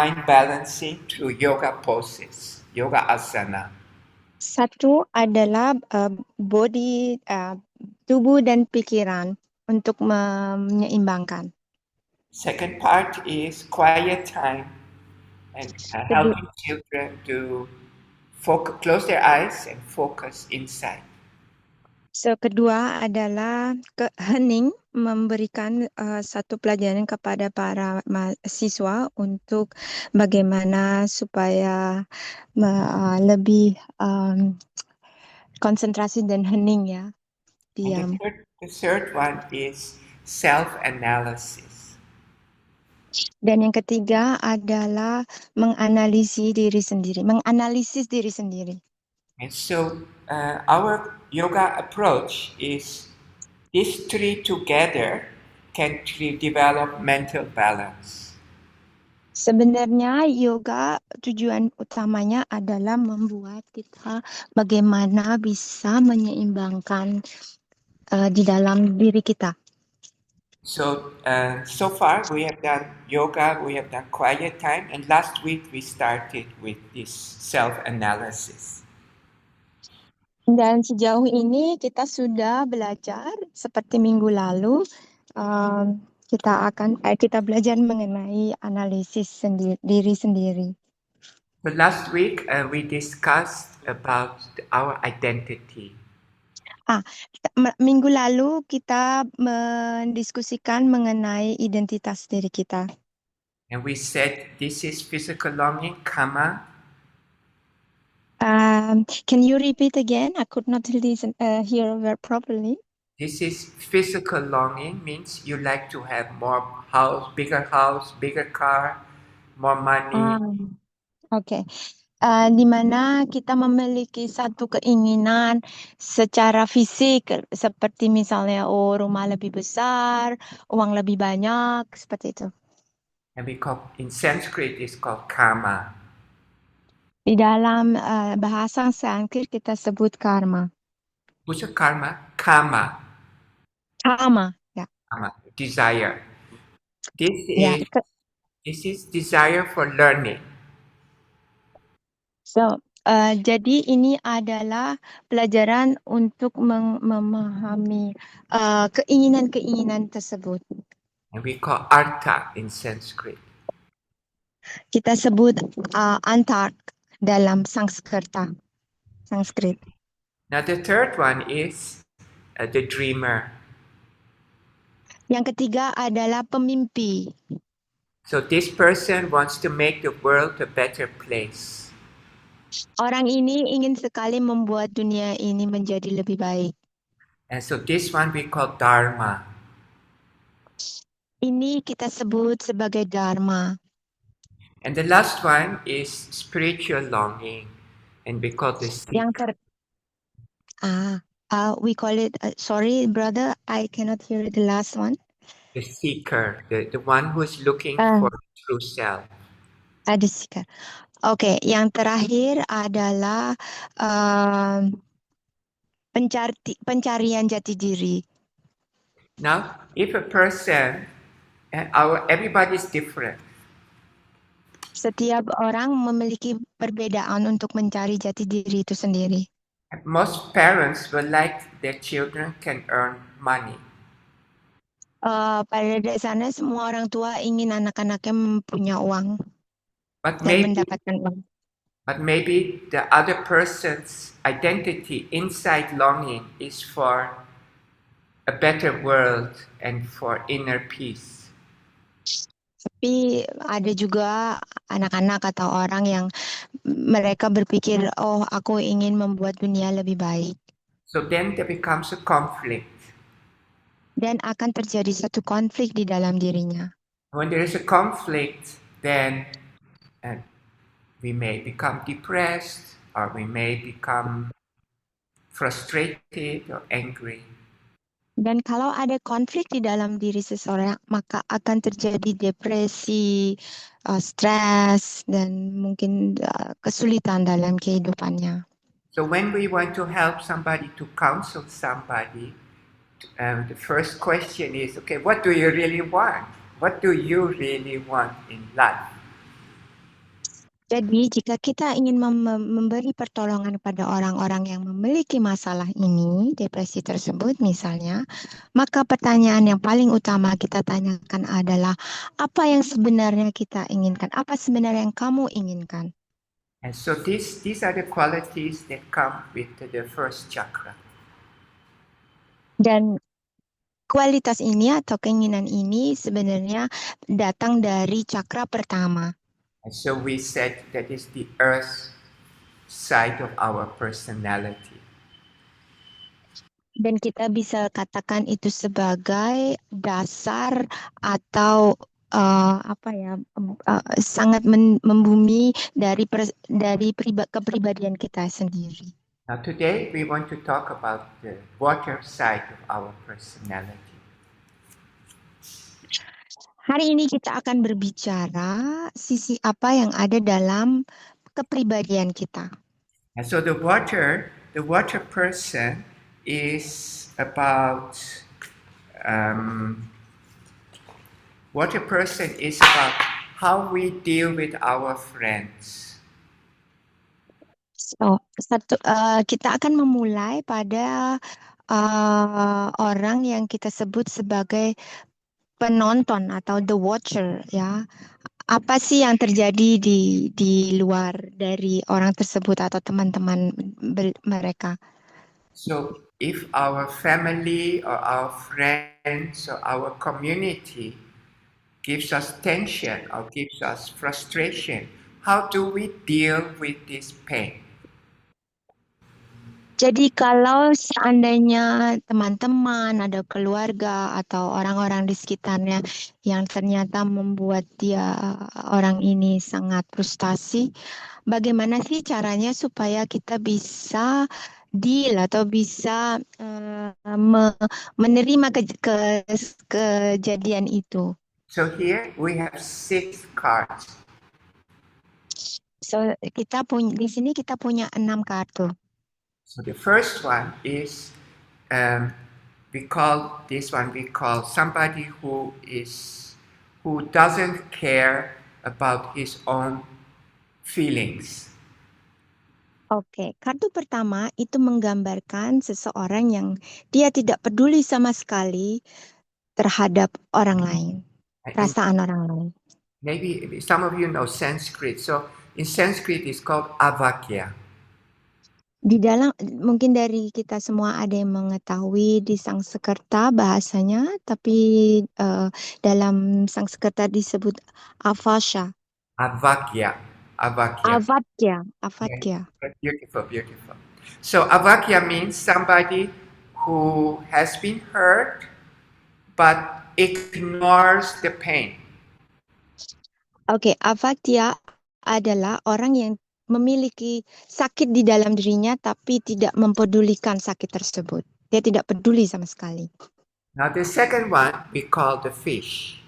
mind balancing through yoga poses, yoga asana. Satu adalah body, tubuh dan pikiran untuk menyeimbangkan. Second part is quiet time and Kedua, helping children to close their eyes and focus inside. kedua adalah hening memberikan satu pelajaran kepada para mahasiswa untuk bagaimana supaya lebih konsentrasi dan hening ya, And diam. the third one is self-analysis. Dan yang ketiga adalah menganalisis diri sendiri. And so our yoga approach is these three together can develop mental balance. Sebenarnya yoga tujuan utamanya adalah membuat kita bagaimana bisa menyeimbangkan di dalam diri kita. So, so far we have done yoga, we have done quiet time, and last week we started with this self-analysis. Dan sejauh ini kita sudah belajar seperti minggu lalu kita belajar mengenai analisis diri sendiri. So last week we discussed about our identity. Minggu lalu kita mendiskusikan mengenai identitas diri kita. And we said this is physical longing, karma. Can you repeat again? I could not hear very properly. This is physical longing, means you like to have more house, bigger car, more money. Okay. Di mana kita memiliki satu keinginan secara fisik, seperti misalnya rumah lebih besar, uang lebih banyak, seperti itu. And we call, in Sanskrit, it's called karma. Di dalam bahasa Sanskrit kita sebut karma. What's karma? Kama. Kama, ya. Kama, desire. This Ya, is desire for learning. So, jadi ini adalah pelajaran untuk memahami keinginan-keinginan tersebut. And we call artha in Sanskrit. Kita sebut antark dalam Sanskrit. Now the third one is the dreamer. Yang ketiga adalah pemimpi. So this person wants to make the world a better place. Orang ini ingin sekali membuat dunia ini menjadi lebih baik. And so this one we call dharma. Ini kita sebut sebagai dharma. And the last one is spiritual longing. And we call this seeker. We call it, sorry brother, I cannot hear the last one. The seeker, the one who is looking for true self. The seeker. Oke, yang terakhir adalah pencarian jati diri. Now, if a person, everybody is different. Setiap orang memiliki perbedaan untuk mencari jati diri itu sendiri. Most parents would like their children can earn money. Pada dasarnya semua orang tua ingin anak-anaknya mempunyai uang But dan mendapatkan uang. But maybe the other person's identity inside longing is for a better world and for inner peace. Tapi ada juga anak-anak atau orang yang mereka berpikir, oh aku ingin membuat dunia lebih baik. So then there becomes a conflict. Dan akan terjadi satu konflik di dalam dirinya. When there is a conflict, then we may become depressed, or we may become frustrated or angry. Dan kalau ada konflik di dalam diri seseorang, maka akan terjadi depresi, stres, dan mungkin kesulitan dalam kehidupannya. So when we want to help somebody, to counsel somebody, the first question is, okay, what do you really want? What do you really want in life? Jadi, jika kita ingin memberi pertolongan kepada orang-orang yang memiliki masalah ini, depresi tersebut misalnya, maka pertanyaan yang paling utama kita tanyakan adalah, apa yang sebenarnya kita inginkan? Apa sebenarnya yang kamu inginkan? And so these are the qualities that come with the first chakra. Dan kualitas ini atau keinginan ini sebenarnya datang dari cakra pertama. And so we said that is the earth side of our personality. Dan kita bisa katakan itu sebagai dasar atau sangat membumi dari kepribadian kita sendiri. Now today we want to talk about the water side of our personality. Hari ini kita akan berbicara sisi apa yang ada dalam kepribadian kita. And so the water person is about water person is about how we deal with our friends. So, kita akan memulai pada orang yang kita sebut sebagai penonton atau the watcher, ya. Apa sih yang terjadi di luar dari orang tersebut atau teman-teman mereka? So if our family or our friends or our community gives us tension or gives us frustration, how do we deal with this pain? Jadi kalau seandainya teman-teman, ada keluarga atau orang-orang di sekitarnya yang ternyata membuat orang ini sangat frustasi, bagaimana sih caranya supaya kita bisa deal atau bisa menerima kejadian itu? So here we have 6 cards. So di sini kita punya 6 kartu. So the first one is we call somebody who doesn't care about his own feelings. Oke, kartu pertama itu menggambarkan seseorang yang dia tidak peduli sama sekali terhadap orang lain, perasaan orang lain. Maybe some of you know Sanskrit. So in Sanskrit it's called avakya. Mungkin dari kita semua ada yang mengetahui di Sanskerta bahasanya, tapi dalam Sanskerta disebut avasya. Avakya. Avadya. Yeah, beautiful. So avakya means somebody who has been hurt but ignores the pain. Oke, avadya adalah orang yang memiliki sakit di dalam dirinya tapi tidak mempedulikan sakit tersebut. Dia tidak peduli sama sekali. Now the second one we call the fish.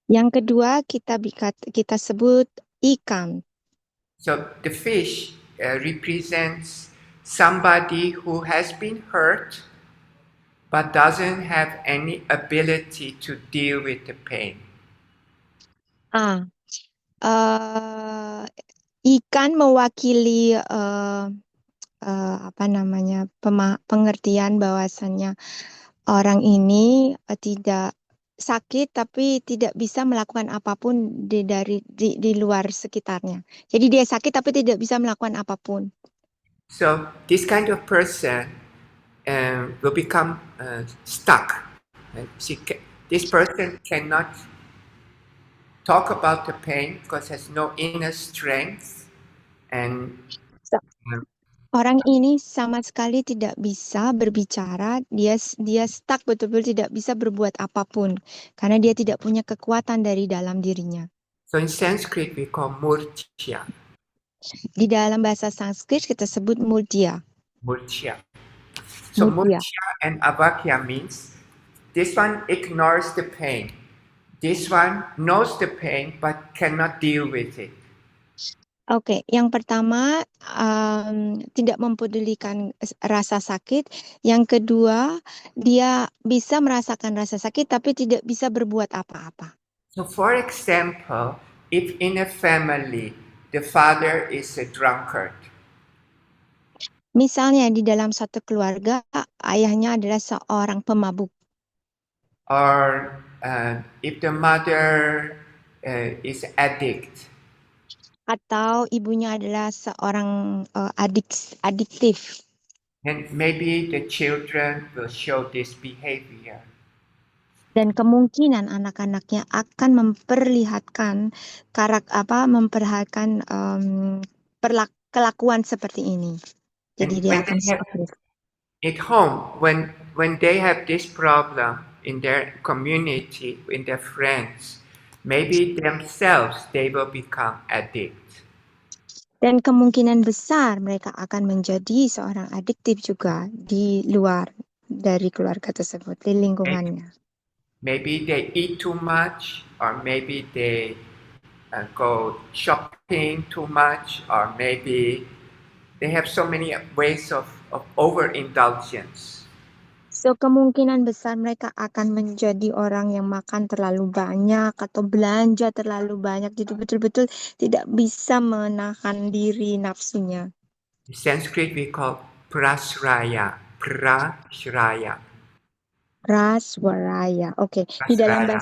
Yang kedua kita sebut ikan. So the fish represents somebody who has been hurt but doesn't have any ability to deal with the pain. Ikan mewakili pengertian bahwasannya orang ini tidak sakit tapi tidak bisa melakukan apapun di luar sekitarnya. Jadi dia sakit tapi tidak bisa melakukan apapun. So this kind of person will become stuck. This person cannot talk about the pain because has no inner strength and orang ini sama sekali tidak bisa berbicara, dia stuck betul-betul tidak bisa berbuat apapun karena dia tidak punya kekuatan dari dalam dirinya. So in Sanskrit we call murtya. Di dalam bahasa Sanskrit kita sebut murtya. So murtya and avakya means this one ignores the pain. This one knows the pain but cannot deal with it. Oke, yang pertama tidak mempedulikan rasa sakit. Yang kedua, dia bisa merasakan rasa sakit tapi tidak bisa berbuat apa-apa. So for example, if in a family the father is a drunkard. Misalnya di dalam satu keluarga, ayahnya adalah seorang pemabuk. Or if the mother is addict. Atau ibunya adalah seorang adiktif. And maybe the children will show this behavior. Dan kemungkinan anak-anaknya akan memperlihatkan kelakuan seperti ini. Jadi And dia when akan they have, seperti itu. at home, when they have this problem in their community, in their friends, maybe themselves they will become addicts. Dan kemungkinan besar mereka akan menjadi seorang adiktif juga di luar dari keluarga tersebut, di lingkungannya. Maybe they eat too much, or maybe they go shopping too much, or maybe they have so many ways of overindulgence. So, kemungkinan besar mereka akan menjadi orang yang makan terlalu banyak atau belanja terlalu banyak. Jadi betul-betul tidak bisa menahan diri nafsunya. In Sanskrit we call prasraya. Prasraya. Praswaraya. Oke, Prasraya.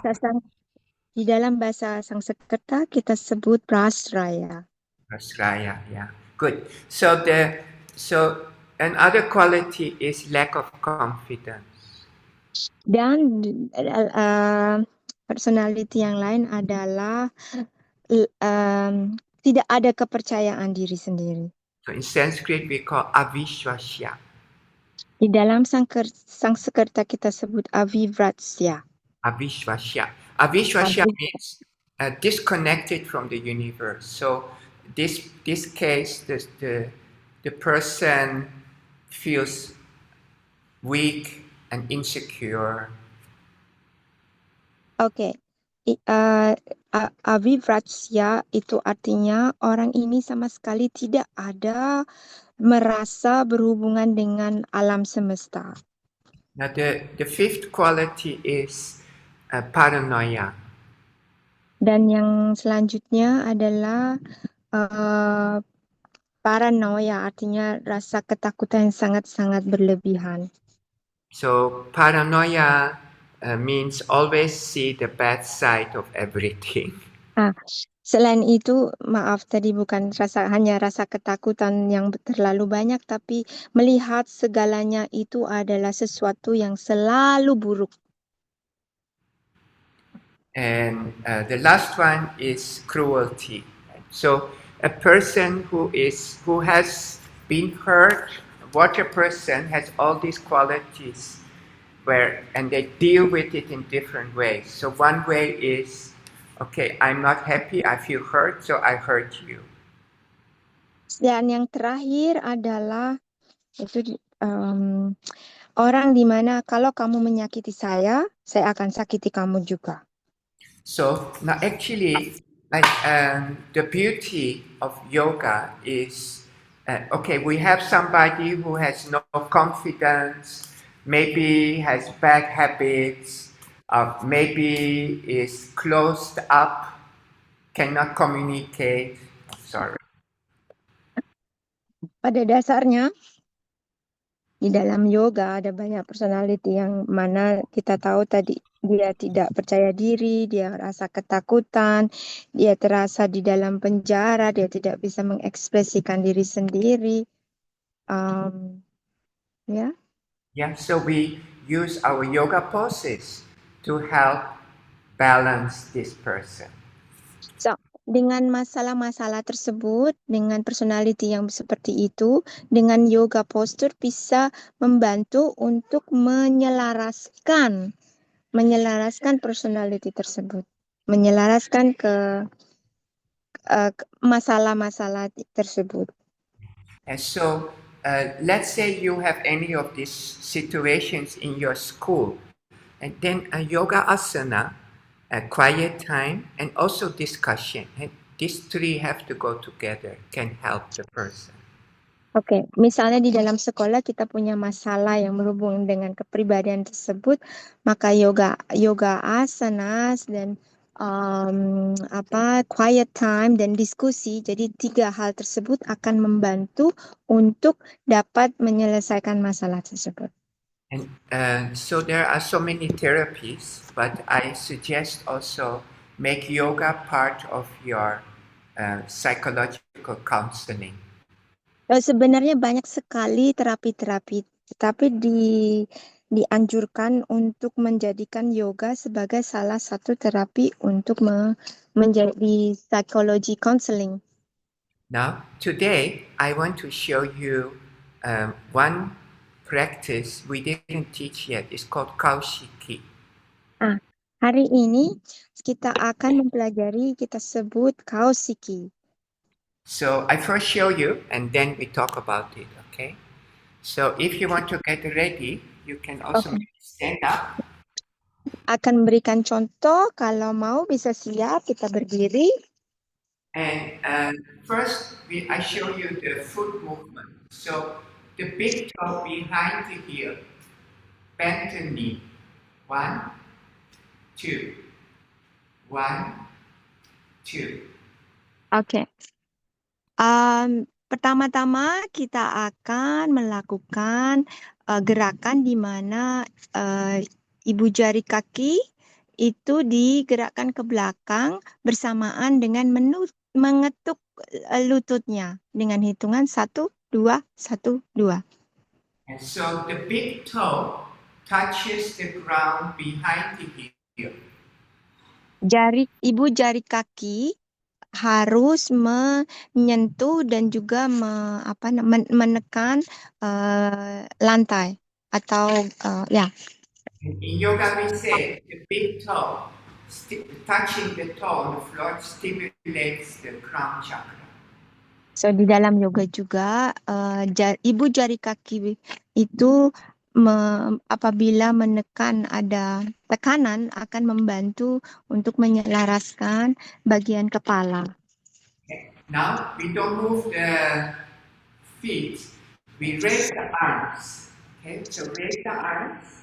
di dalam bahasa Sanskerta kita sebut prasraya. Prasraya, yeah. Good. So another quality is lack of confidence. Dan personality yang lain adalah tidak ada kepercayaan diri sendiri. So in Sanskrit we call avishwasya. Di dalam Sanskerta kita sebut avivratsya. Avishwasya. Avishwasya means disconnected from the universe. So this case, the person feels weak and insecure. Oke. Avivratsya itu artinya orang ini sama sekali tidak ada merasa berhubungan dengan alam semesta. Now the fifth quality is paranoia. Dan yang selanjutnya adalah paranoia, artinya rasa ketakutan yang sangat-sangat berlebihan. So paranoia means always see the bad side of everything. Selain itu, maaf tadi bukan hanya rasa ketakutan yang terlalu banyak, tapi melihat segalanya itu adalah sesuatu yang selalu buruk. And the last one is cruelty. So a person who has been hurt, what a person has all these qualities and they deal with it in different ways. So one way is, okay, I'm not happy, I feel hurt, so I hurt you. Dan yang terakhir adalah itu orang di mana kalau kamu menyakiti saya akan sakiti kamu juga. So now actually, like the beauty of yoga is, okay, we have somebody who has no confidence, maybe has bad habits, maybe is closed up, cannot communicate. Sorry. Pada dasarnya, di dalam yoga ada banyak personality yang mana kita tahu tadi dia tidak percaya diri, dia rasa ketakutan, dia terasa di dalam penjara, dia tidak bisa mengekspresikan diri sendiri. Ya. Yeah, so we use our yoga poses to help balance this person. So, dengan masalah-masalah tersebut, dengan personality yang seperti itu, dengan yoga postur bisa membantu untuk menyelaraskan personality tersebut, menyelaraskan ke masalah-masalah tersebut. And so, let's say you have any of these situations in your school, and then a yoga asana, a quiet time, and also discussion. And these three have to go together, can help the person. Oke, misalnya di dalam sekolah kita punya masalah yang berhubungan dengan kepribadian tersebut, maka yoga asanas dan quiet time dan diskusi. Jadi tiga hal tersebut akan membantu untuk dapat menyelesaikan masalah tersebut. And so there are so many therapies, but I suggest also make yoga part of your psychological counseling. Sebenarnya banyak sekali terapi-terapi, tetapi dianjurkan untuk menjadikan yoga sebagai salah satu terapi untuk menjadi psychology counseling. Now, today I want to show you one practice we didn't teach yet. It's called Kaushiki. Hari ini kita akan mempelajari, kita sebut Kaushiki. So I first show you and then we talk about it, okay? So if you want to get ready, you can also stand up. Akan memberikan contoh, kalau mau bisa siap, kita berdiri. And first, I show you the foot movement. So the big toe behind the heel, bend the knee. 1, 2, 1, 2. Oke. Pertama-tama kita akan melakukan gerakan di mana ibu jari kaki itu digerakkan ke belakang bersamaan dengan mengetuk lututnya dengan hitungan 1, 2, 1, 2. And so the big toe touches the ground behind the heel. Ibu jari kaki harus menyentuh dan juga menekan lantai atau ya. In yoga we say the big toe touching the toe on the floor stimulates the crown chakra. So di dalam yoga juga ibu jari kaki itu apabila menekan ada tekanan akan membantu untuk menyelaraskan bagian kepala. Okay. Now we don't move the feet, we raise the arms. Okay, so raise the arms.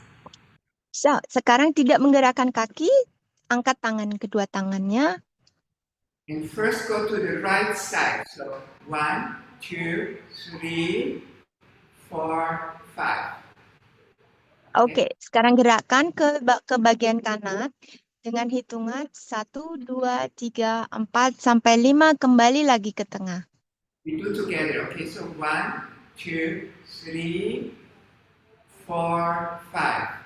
So, sekarang tidak menggerakkan kaki, angkat kedua tangannya. And first go to the right side. So 1, 2, 3, 4, 5. Oke, sekarang gerakan ke bagian kanan dengan hitungan 1, 2, 3, 4, sampai 5, kembali lagi ke tengah. We do together, okay? So 1, 2, 3, 4, 5.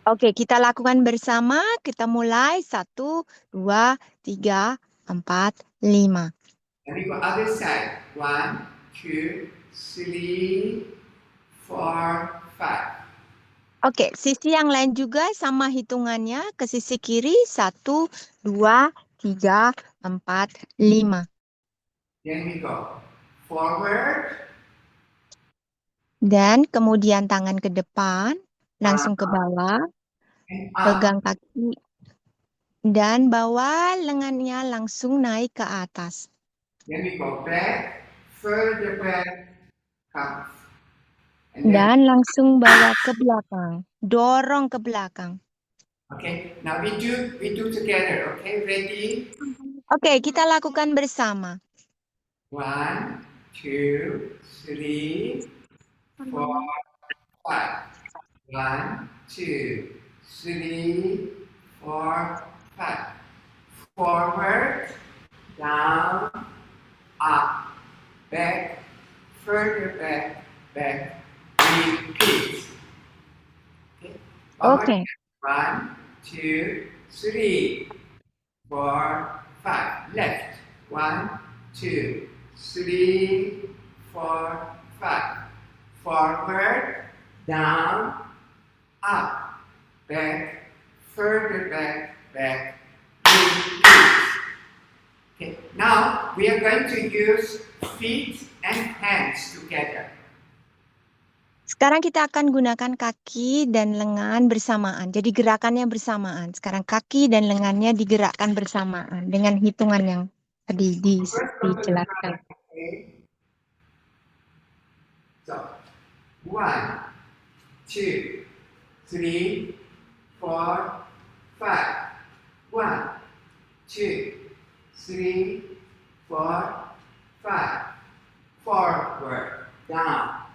Oke, kita lakukan bersama. Kita mulai 1, 2, 3, 4, 5. And we go other side. 1, 2, 3, 4, 5. Oke, sisi yang lain juga sama hitungannya. Ke sisi kiri 1, 2, 3, 4, 5. Then we go forward. Dan kemudian tangan ke depan, langsung ke bawah, pegang kaki. Dan bawa lengannya langsung naik ke atas. Then we go back, further back, come. Dan langsung bawa ke belakang, dorong ke belakang. Okay, now we do together. Okay, ready? Oke, kita lakukan bersama. 1, 2, 3, 4, 5. 1, 2, 3, 4, 5. Forward, down, up, back, further back, back. Repeat. Okay. 1, 2, 3, 4, 5. Left. 1, 2, 3, 4, 5. Forward, down, up, back, further back, back. Repeat. Okay. Now we are going to use feet and hands together. Sekarang kita akan gunakan kaki dan lengan bersamaan. Jadi gerakannya bersamaan. Sekarang kaki dan lengannya digerakkan bersamaan dengan hitungan yang tadi dijelaskan. Okay. So 1, 2, 3, 4, 5. 1, 2, 3, 4, 5. Forward, down,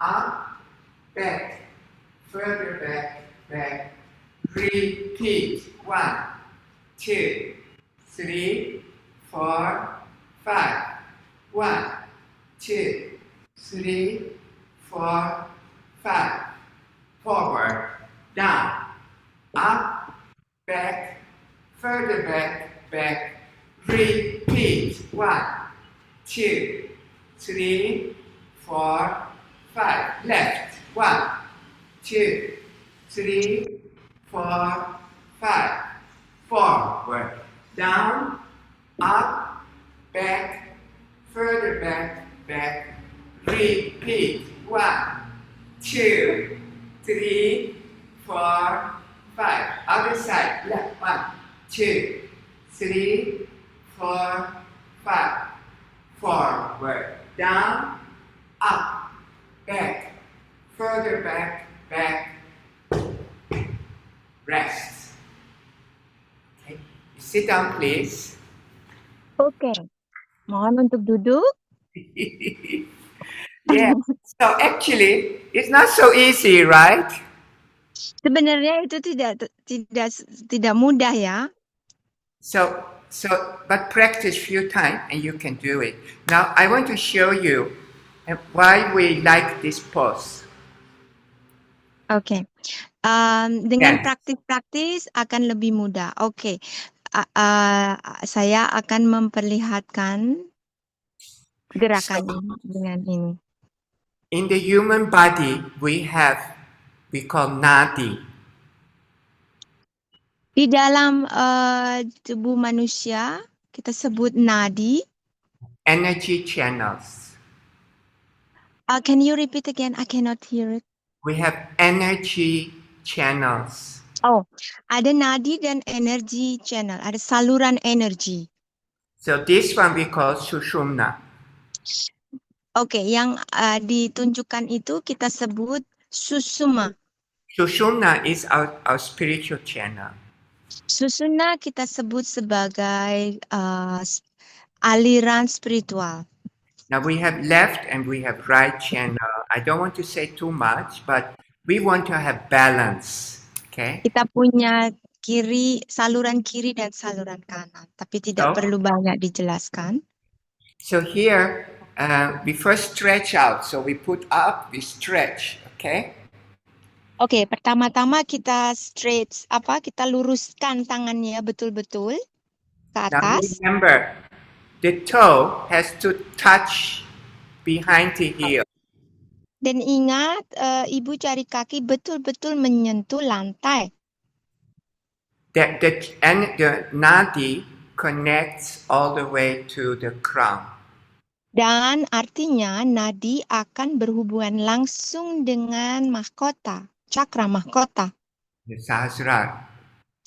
up, back, further back, back. Repeat. 1, 2, 3, 4, 5. 1, 2, 3, 4, 5. Forward, down, up, back, further back, back. Repeat. 1, 2, 3, 4, 5. Left. 1, 2, 3, 4, 5. Forward, down, up, back, further back, back. Repeat. 1, 2, 3, 4, 5. Other side. Left. 1, 2, 3, 4, 5. Forward, down, up, back, further back, back. Rest. Okay. Sit down, please. Oke, mohon untuk duduk. Yeah. So actually, it's not so easy, right? Sebenarnya itu tidak mudah ya. So, but practice few times and you can do it. Now, I want to show you why we like this pose. Oke. Dengan Yes. praktis-praktis akan lebih mudah. Oke. Saya akan memperlihatkan gerakan ini dengan ini. In the human body, we call nadi. Di dalam tubuh manusia, kita sebut nadi. Energy channels. Can you repeat again? I cannot hear it. We have energy channels. Oh, ada nadi dan energy channel. Ada saluran energi. So this one we call Sushumna. Oke, yang ditunjukkan itu kita sebut susuma. Sushumna is our spiritual channel. Susuna kita sebut sebagai aliran spiritual. Now we have left and we have right channel. I don't want to say too much, but we want to have balance. Okay? Kita punya saluran kiri dan saluran kanan, tapi tidak perlu banyak dijelaskan. So here we first stretch out. So we put up, we stretch. Okay? Oke, pertama-tama kita stretch, kita luruskan tangannya betul-betul ke Now atas. remember, the toe has to touch behind the heel. Dan ingat, ibu jari kaki betul-betul menyentuh lantai. The nadi connects all the way to the crown. Dan artinya nadi akan berhubungan langsung dengan mahkota, cakra mahkota. The Sahasrara.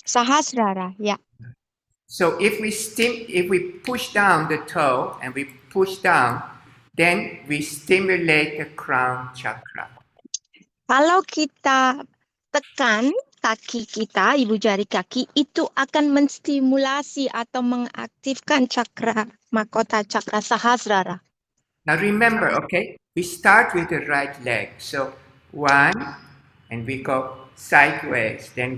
Sahasrara, ya. So if we push down the toe and we push down, then we stimulate the crown chakra. Kalau kita tekan kaki kita, ibu jari kaki, itu akan menstimulasi atau mengaktifkan cakra mahkota, cakra Sahasrara. Now remember, okay, we start with the right leg. So 1, and we go sideways. Then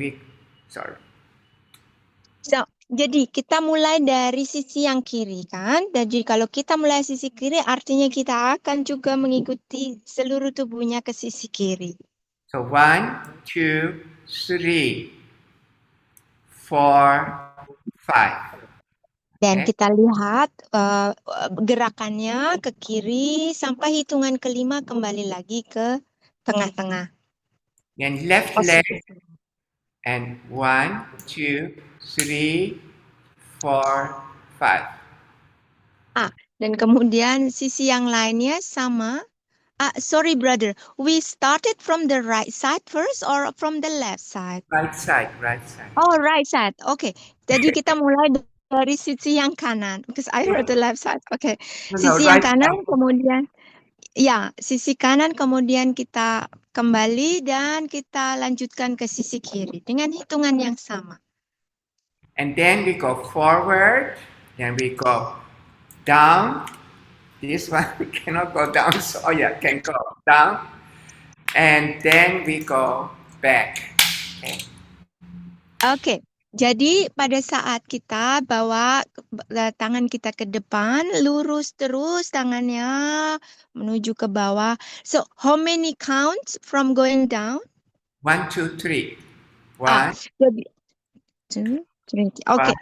Jadi kita mulai dari sisi yang kiri kan. Jadi kalau kita mulai sisi kiri artinya kita akan juga mengikuti seluruh tubuhnya ke sisi kiri. So 1, 2, 3, 4, 5. Dan Okay. kita lihat gerakannya ke kiri sampai hitungan kelima kembali lagi ke tengah-tengah. Then left leg, and 1, 2, 3, 4, 5. Dan kemudian sisi yang lainnya sama. Sorry brother, we started from the right side first or from the left side? Right side. Oh, right side. Okay. Jadi kita mulai dari sisi yang kanan. Because I heard the left side. Okay. Sisi yang right kanan, side. kemudian sisi kanan, kemudian kita kembali dan kita lanjutkan ke sisi kiri dengan hitungan yang sama. And then we go forward, then we go down. This one we cannot go down, so can go down. And then we go back. Okay. Oke, jadi pada saat kita bawa tangan kita ke depan, lurus terus tangannya menuju ke bawah. So, how many counts from going down? 1, 2, 3. Ah, 1, jadi, oke.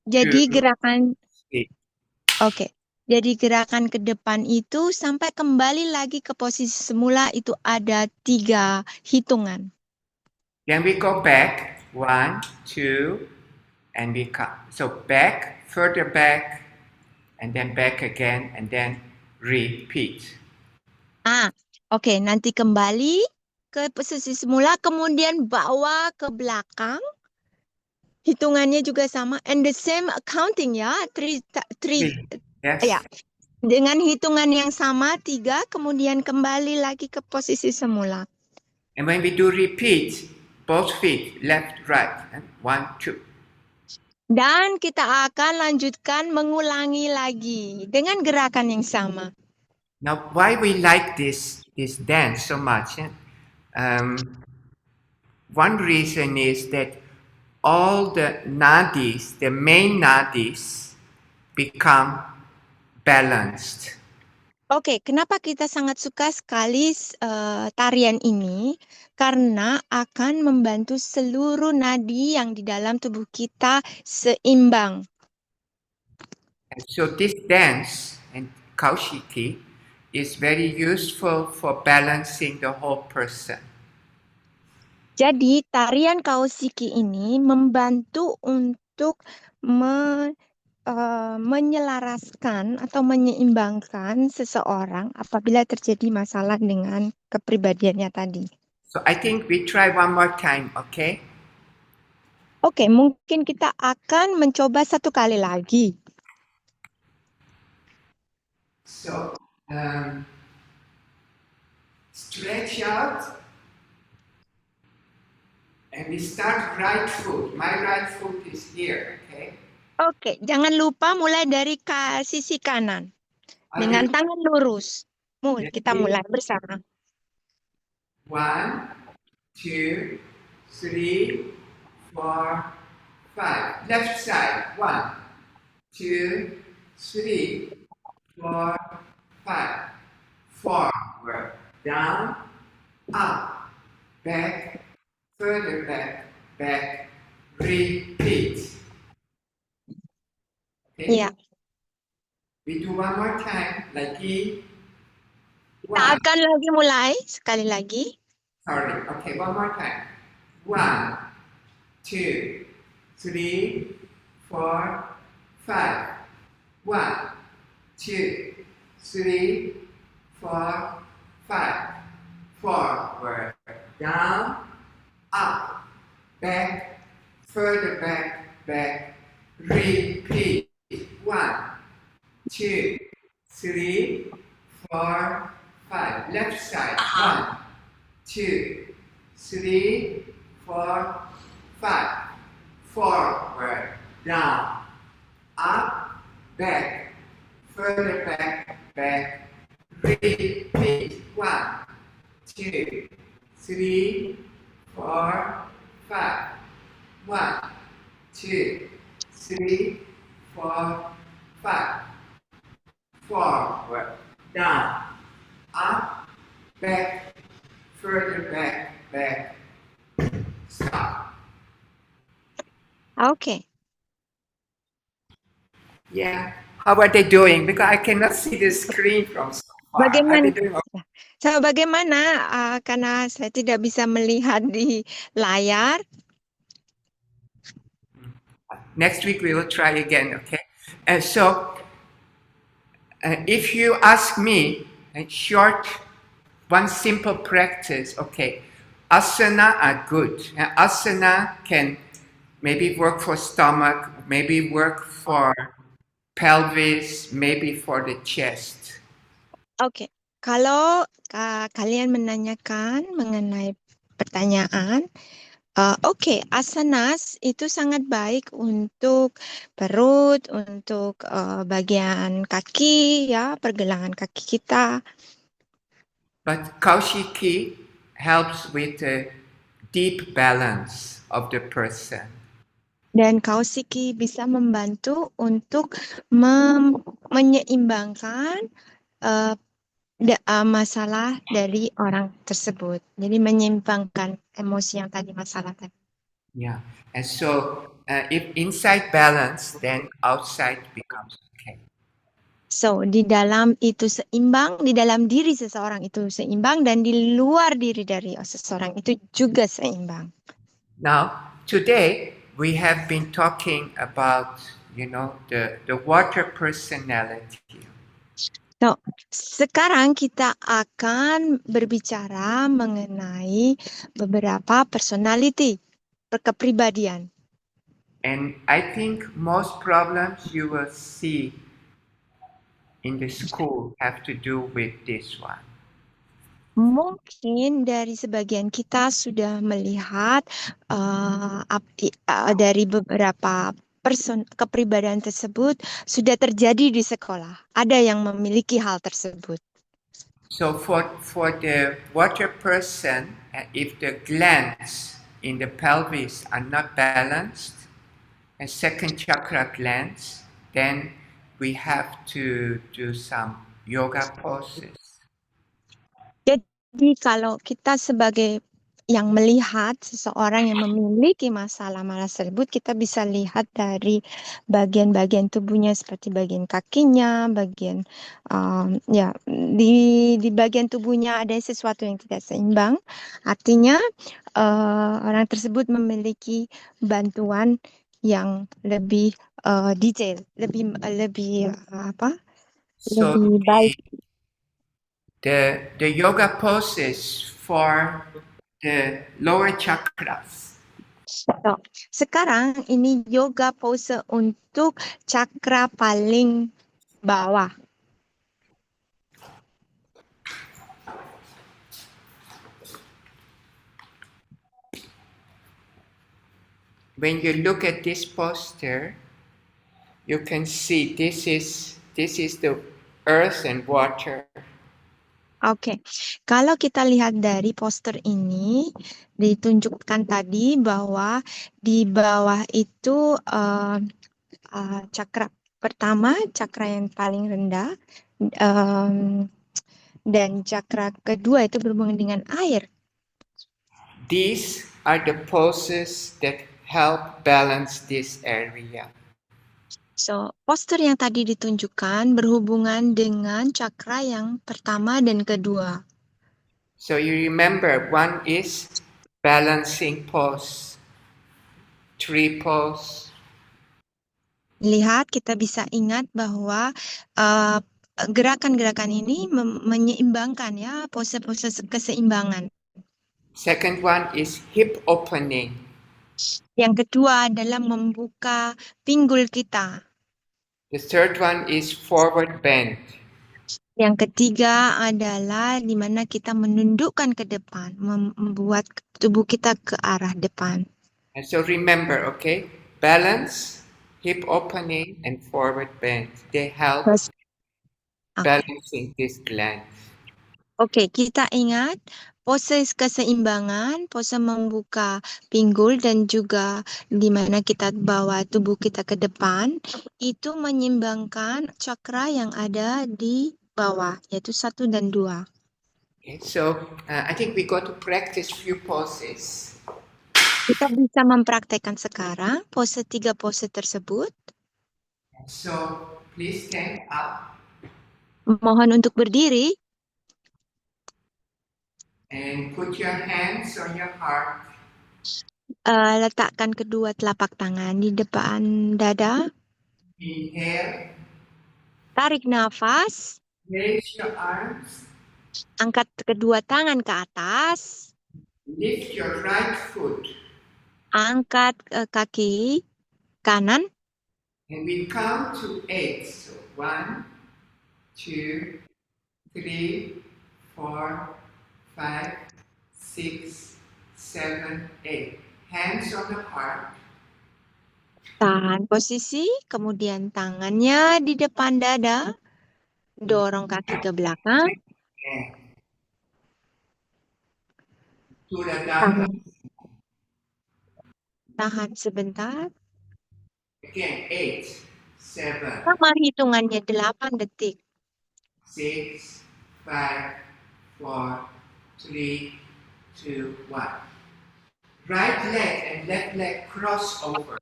Jadi 2, gerakan, 3. oke. Jadi gerakan ke depan itu sampai kembali lagi ke posisi semula itu ada 3 hitungan. Then we go back. 1, 2, and we come. So back, further back, and then back again, and then repeat. Oke, nanti kembali ke posisi semula, kemudian bawa ke belakang. Hitungannya juga sama, and the same accounting ya, three. Yes. Ya, dengan hitungan yang sama 3, kemudian kembali lagi ke posisi semula. And when we do repeat, both feet, left, right, and 1, 2. Dan kita akan lanjutkan mengulangi lagi dengan gerakan yang sama. Now, why we like this dance so much? One reason is that all the nadis, the main nadis, become balanced. Oke, kenapa kita sangat suka sekali tarian ini? Karena akan membantu seluruh nadi yang di dalam tubuh kita seimbang. And so this dance and Kaushiki is very useful for balancing the whole person. Jadi tarian Kaushiki ini membantu untuk menyelaraskan atau menyeimbangkan seseorang apabila terjadi masalah dengan kepribadiannya tadi. So I think we try one more time, okay? Oke, mungkin kita akan mencoba satu kali lagi. So stretch out, and we start right foot. My right foot is here, okay? Oke, jangan lupa mulai dari sisi kanan. Dengan tangan lurus. Kita mulai bersama. 1, 2, 3, 4, 5. Left side. 1, 2, 3, 4, 5. Forward, down, up, back, further back, back, repeat. Okay? Iya. We do one more time, lagi. Kita akan lagi mulai, sekali lagi. Sorry, okay, one more time. 1, 2, 3, 4, 5. 1, 2, 3, 4, 5. Forward, down, up, back, further back, back, repeat. 1, 2, 3, 4, 5. Left side. 1, 2, 3, 4, 5. Forward, down, up, back, further back, back. Repeat. 1, 2, 3, 4, 5. 1, 2, 3, 4, 5. Forward, down, up, back, further back, back. Stop. Oke. Yeah. How are they doing? Because I cannot see the screen from so far. Bagaimana? Are they doing okay? So, bagaimana? Karena saya tidak bisa melihat di layar. Next week we will try again, okay? And so, if you ask me, a short, one simple practice, okay, asana are good. Asana can maybe work for stomach, maybe work for pelvis, maybe for the chest. Oke, kalau kalian menanyakan mengenai pertanyaan, Oke, asanas itu sangat baik untuk perut, untuk bagian kaki, ya, pergelangan kaki kita. But Kaushiki helps with the deep balance of the person. Dan kausiki bisa membantu untuk menyeimbangkan uh, masalah dari orang tersebut. Jadi menyeimbangkan emosi yang tadi, masalah tadi. Yeah. And so if inside balance, then outside becomes okay. So, di dalam itu seimbang, di dalam diri seseorang itu seimbang, dan di luar diri dari seseorang itu juga seimbang. Now, today we have been talking about, the water personality. So, sekarang kita akan berbicara mengenai beberapa personality, kepribadian. And I think most problems you will see in the school have to do with this one. Mungkin dari sebagian kita sudah melihat dari beberapa kepribadian tersebut sudah terjadi di sekolah. Ada yang memiliki hal tersebut. So for the water person, if the glands in the pelvis are not balanced, and second chakra glands, then we have to do some yoga poses. Jadi kalau kita sebagai yang melihat seseorang yang memiliki masalah tersebut, kita bisa lihat dari bagian-bagian tubuhnya seperti bagian kakinya, bagian ya di bagian tubuhnya ada sesuatu yang tidak seimbang. Artinya orang tersebut memiliki bantuan yang lebih detail, lebih apa? So Lebih baik. the yoga poses for the lower chakras. So, sekarang ini yoga pose untuk cakra paling bawah. When you look at this poster, you can see this is the earth and water. Oke, kalau kita lihat dari poster ini, ditunjukkan tadi bahwa di bawah itu cakra pertama, cakra yang paling rendah, dan cakra kedua itu berhubungan dengan air. These are the poses that help balance this area. So, poster yang tadi ditunjukkan berhubungan dengan cakra yang pertama dan kedua. So you remember, one is balancing pose, tree pose. Lihat, kita bisa ingat bahwa gerakan-gerakan ini menyeimbangkan, ya, pose-pose keseimbangan. Second one is hip opening. Yang kedua adalah membuka pinggul kita. The third one is forward bend. Yang ketiga adalah di mana kita menundukkan ke depan, membuat tubuh kita ke arah depan. And so remember, okay, balance, hip opening, and forward bend. They help balancing this gland. Oke, kita ingat pose keseimbangan, pose membuka pinggul dan juga di mana kita bawa tubuh kita ke depan, itu menyeimbangkan cakra yang ada di bawah, yaitu 1 dan 2. Okay, so I think we got to practice few poses. Kita bisa mempraktekkan sekarang pose 3 pose tersebut. So please stand up. Mohon untuk berdiri. And put your hands on your heart. Letakkan kedua telapak tangan di depan dada. Inhale. Tarik nafas. Raise your arms. Angkat kedua tangan ke atas. Lift your right foot. Angkat kaki kanan. And we count to 8. So 1, 2, 3, 4, 5, 6, 7, 8. Hands on the heart. Tahan posisi, kemudian tangannya di depan dada, dorong kaki ke belakang, And to the down. tahan, tahan sebentar. Again, 8, 7, Sama hitungannya 8 detik. 6, 5, 4, 3, 2, 1. Right leg and left leg cross over.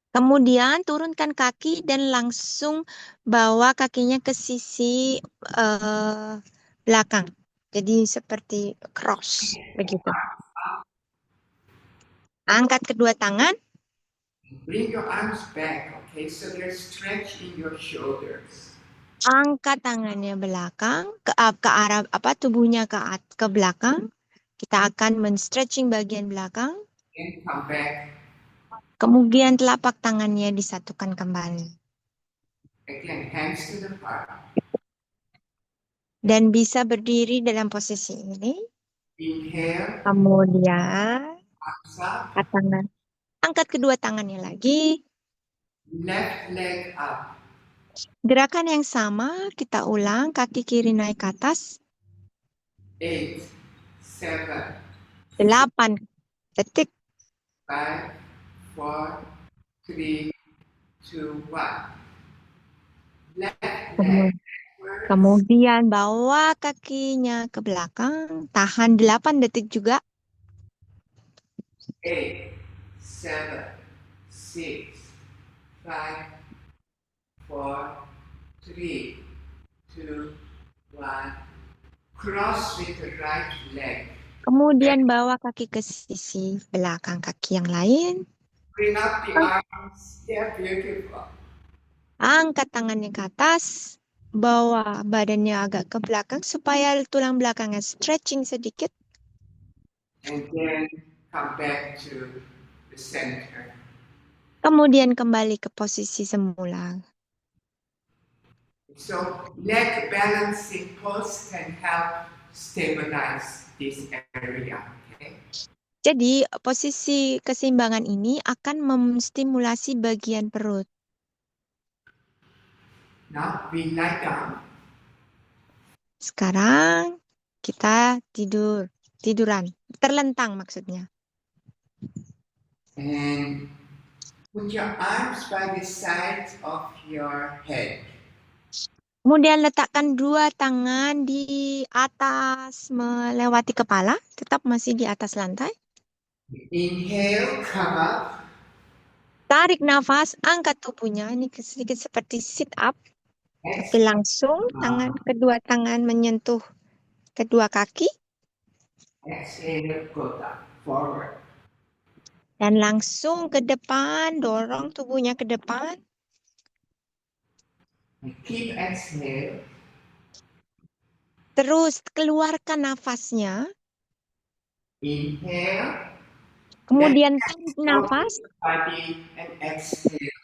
Kemudian turunkan kaki dan langsung bawa kakinya ke sisi belakang. Jadi seperti cross begitu. Angkat kedua tangan, Bring your arms back, okay? So there's stretch in your shoulders. angkat tangannya belakang ke arah tubuhnya ke belakang. Kita akan men-stretching bagian belakang. Then come back. Kemudian telapak tangannya disatukan kembali. Again, hands to the heart. Dan bisa berdiri dalam posisi ini. Inhale, Kemudian arms up. angkat kedua tangannya lagi. Left leg up. Gerakan yang sama kita ulang, kaki kiri naik ke atas. 8, 7, 8 detik. 5, 4, 3, 2, 1. Left leg. Kemudian bawa kakinya ke belakang, tahan 8 detik juga. 8, 7, 6, 5, 4, 3, 2, 1. Cross with the right leg. Kemudian bawa kaki ke sisi belakang kaki yang lain. Bring up the arms. They're beautiful. Angkat tangannya ke atas. Bawa badannya agak ke belakang supaya tulang belakangnya stretching sedikit. And then come back to the center. Kemudian kembali ke posisi semula. So leg balancing pose can help stabilize this area. Okay? Jadi posisi keseimbangan ini akan menstimulasi bagian perut. Now we lie down. Sekarang kita tiduran, terlentang maksudnya. And put your arms by the sides of your head. Kemudian letakkan 2 tangan di atas melewati kepala, tetap masih di atas lantai. Inhale, come up. Tarik nafas, angkat tubuhnya. Ini sedikit seperti sit up. Tapi langsung kedua tangan menyentuh kedua kaki. Exhale, go down, forward. Dan langsung ke depan, dorong tubuhnya ke depan. And keep exhale. Terus keluarkan nafasnya. Inhale. Kemudian tarik nafas. Body and exhale.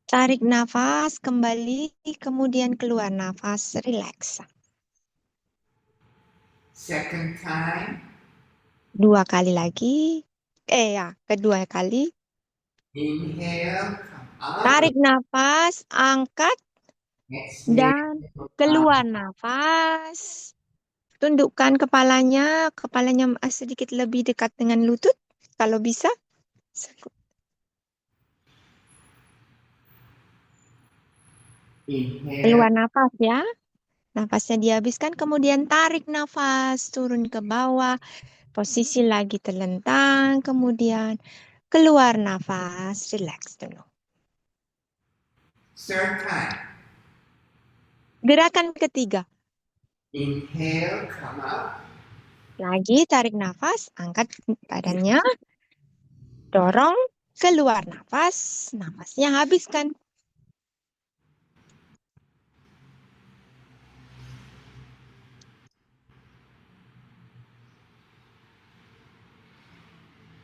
Tarik nafas kembali. Kemudian keluar nafas. Relax. Second time. 2 kali lagi. Kedua kali. Inhale, come up. Tarik nafas, angkat, Exhale, dan keluar nafas. Tundukkan kepalanya sedikit lebih dekat dengan lutut, kalau bisa. Inhale. Keluar nafas ya. Nafasnya dihabiskan, kemudian tarik nafas, turun ke bawah. Posisi lagi terlentang, kemudian keluar nafas, relax dulu. Third time. Gerakan ketiga. Inhale, come up. Lagi tarik nafas, angkat badannya, dorong, keluar nafas, nafasnya habiskan.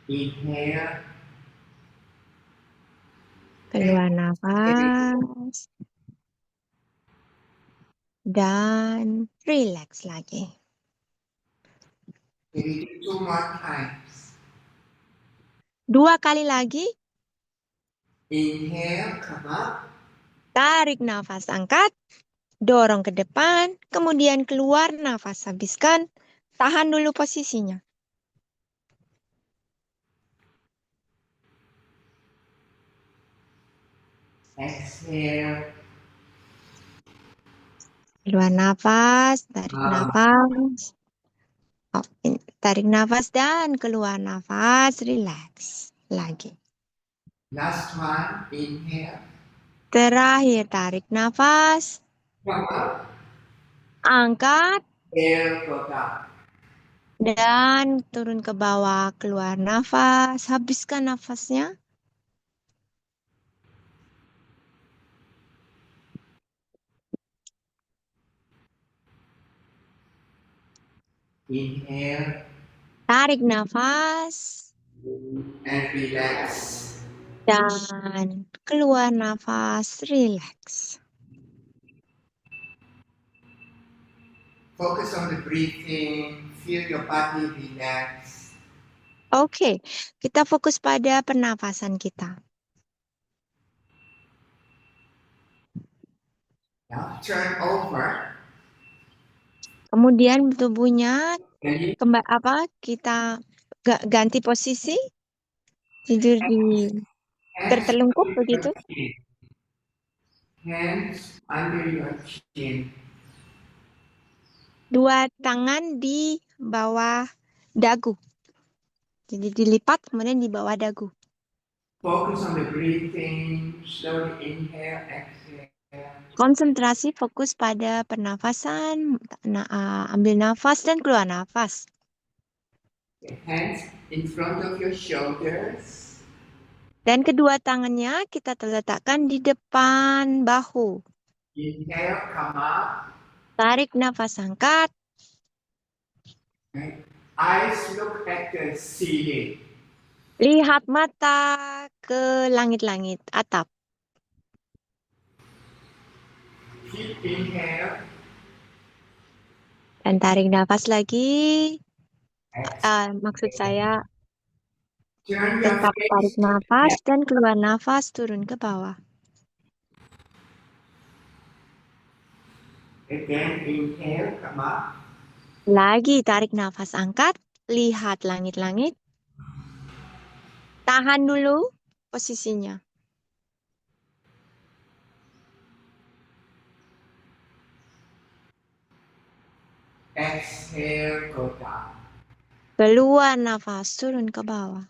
Inhale. Keluar nafas. Dan relax lagi. We do 2 more times. 2 kali lagi. Inhale, come up. Tarik nafas, angkat. Dorong ke depan. Kemudian keluar nafas, habiskan. Tahan dulu posisinya. Exhale. Keluar nafas, tarik Out. nafas. Tarik nafas dan keluar nafas, relax. Lagi. Last one. Inhale. Terakhir, tarik nafas. Come up. Angkat. Exhale, go down. Dan turun ke bawah, keluar nafas, habiskan nafasnya. Inhale Tarik nafas and relax. dan keluar nafas, relax. Focus on the breathing. Feel your body relax. Oke, kita fokus pada pernafasan kita. Now turn over. Kemudian tubuhnya And you kita ganti posisi, tidur di hands tertelungkup under your begitu. chin. Hands under your chin. 2 tangan di bawah dagu. Jadi dilipat kemudian di bawah dagu. Focus on the breathing. Slowly inhale, exhale. Konsentrasi fokus pada pernafasan, ambil nafas dan keluar nafas. Hands in front of your shoulders. Dan kedua tangannya kita letakkan di depan bahu. Inhale, come up. Tarik nafas, angkat. Right. Eyes look at the ceiling. Lihat mata ke langit-langit, atap. Keep inhale. Dan tarik nafas lagi. Exhale. Maksud saya Turn your tetap face tarik to the nafas left. dan keluar nafas, turun ke bawah. Again, inhale, come up. Lagi tarik nafas, angkat. Lihat langit-langit. Tahan dulu posisinya. Exhale, go down. Keluar nafas, turun ke bawah.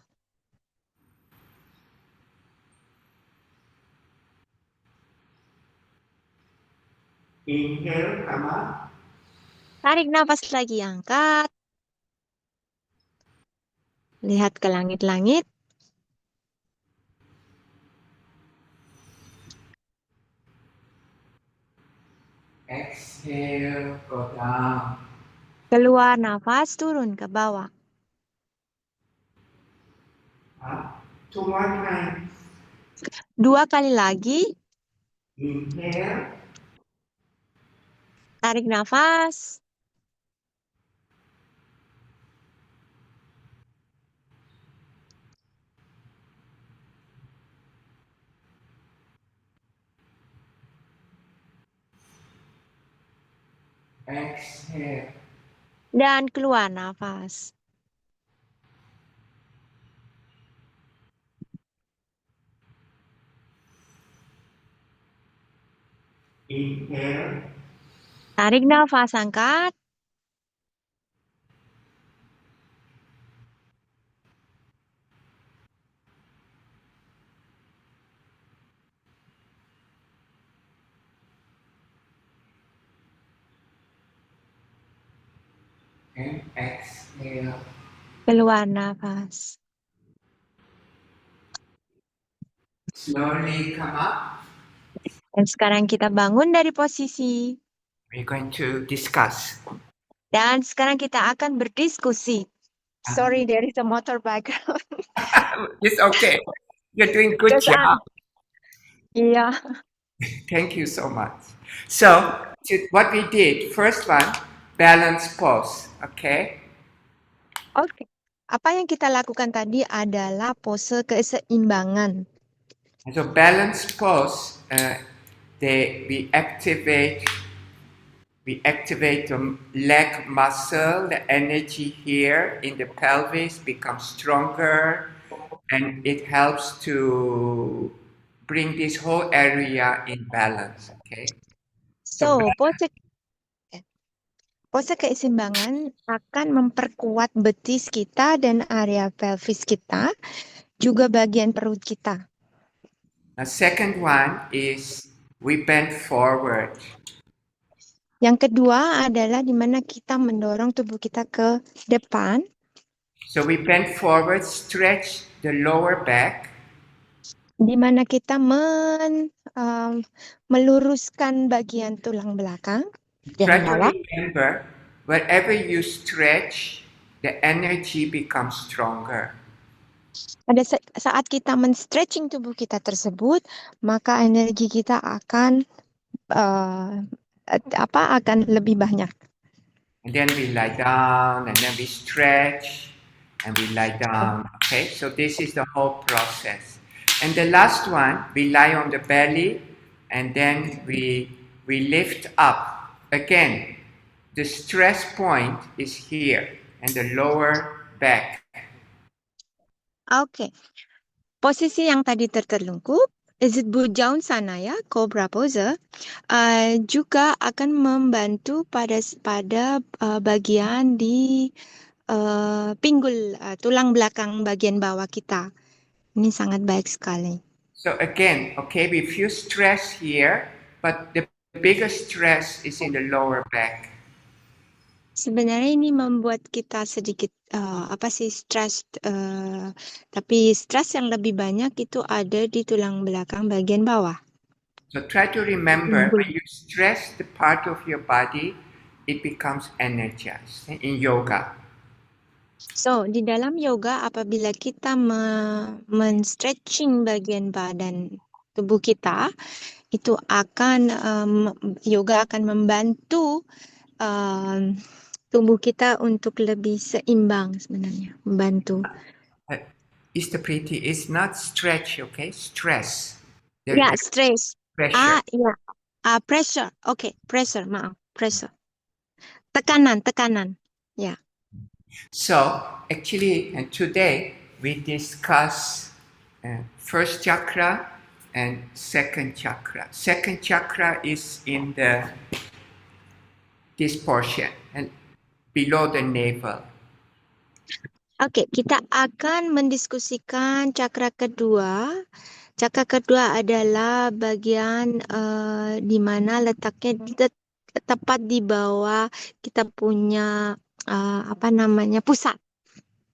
Inhale, come up. Tarik nafas lagi, angkat. Lihat ke langit-langit. Exhale, go down. Keluar nafas, turun ke bawah. Up. 2 more times. 2 kali lagi. Inhale. Tarik nafas. Exhale. Dan keluar nafas. Inhale. Tarik nafas, angkat. And exhale. Keluar nafas. Slowly come up. Dan sekarang kita bangun dari posisi. We're going to discuss. Dan sekarang kita akan berdiskusi. Sorry, there is a motor background. It's okay. You're doing good Because job. Iya. Thank you so much. So, what we did, first one, balance pose, okay? Oke. Apa yang kita lakukan tadi adalah pose keseimbangan. And so balance pose, we activate the leg muscle, the energy here in the pelvis becomes stronger, and it helps to bring this whole area in balance. Okay. So So, pose keseimbangan akan memperkuat betis kita dan area pelvis kita, juga bagian perut kita. the second one is we bend forward. Yang kedua adalah di mana kita mendorong tubuh kita ke depan. So we bend forward, stretch the lower back. Di mana kita meluruskan bagian tulang belakang Try dan to bawah. remember, wherever you stretch, the energy becomes stronger. Pada saat kita men-stretching tubuh kita tersebut, maka energi kita akan akan lebih banyak. And then we lie down, and then we stretch, and we lie down. Okay, so this is the whole process. And the last one, we lie on the belly, and then we lift up. Again, the stress point is here, and the lower back. Oke. Posisi yang tadi tertelungkup, Zit Bujaun Sanaya, Cobra Pose, juga akan membantu pada bagian di pinggul tulang belakang bagian bawah kita. Ini sangat baik sekali. So again, okay, we feel stress here, but the biggest stress is in the lower back. Sebenarnya ini membuat kita sedikit stres, tapi stres yang lebih banyak itu ada di tulang belakang bagian bawah. So try to remember, when you stress the part of your body, it becomes energized in yoga. So, di dalam yoga apabila kita men-stretching bagian badan tubuh kita, itu akan yoga akan membantu tubuh kita untuk lebih seimbang sebenarnya, membantu. Mr. Preeti, it's not stretch, okay? Stress. Ya, stress. Pressure. Ya. Pressure. Oke, pressure, maaf. Pressure. Tekanan. Ya. So, actually, and today we discuss first chakra and second chakra. Second chakra is in this portion and below the navel. Oke, kita akan mendiskusikan cakra kedua. Cakra kedua adalah bagian di mana letaknya tepat di bawah kita punya pusat.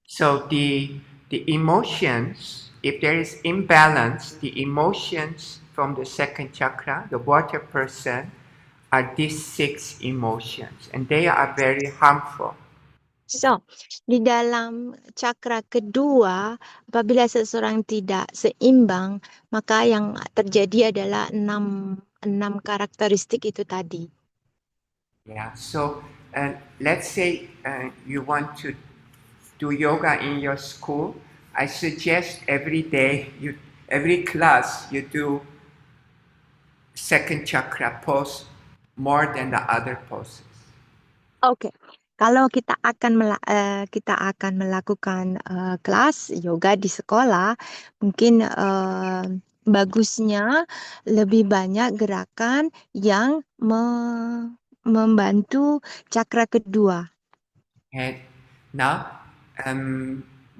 So the emotions, if there is imbalance, the emotions from the second chakra, the water person, are these 6 emotions, and they are very harmful. So, di dalam cakra kedua, apabila seseorang tidak seimbang, maka yang terjadi adalah enam karakteristik itu tadi. Yeah, so let's say you want to do yoga in your school. I suggest every day, every class, you do second chakra pose more than the other poses. Oke. Kalau kita akan melakukan kelas yoga di sekolah, mungkin bagusnya lebih banyak gerakan yang membantu cakra kedua. And now,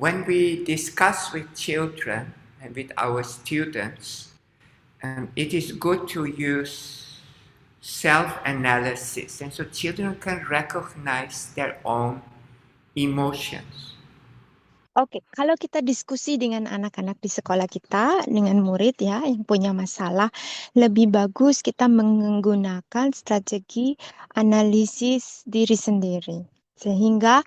when we discuss with children and with our students, it is good to use self-analysis, and so children can recognize their own emotions. Oke, kalau kita diskusi dengan anak-anak di sekolah kita, dengan murid ya yang punya masalah, lebih bagus kita menggunakan strategi analisis diri sendiri. Sehingga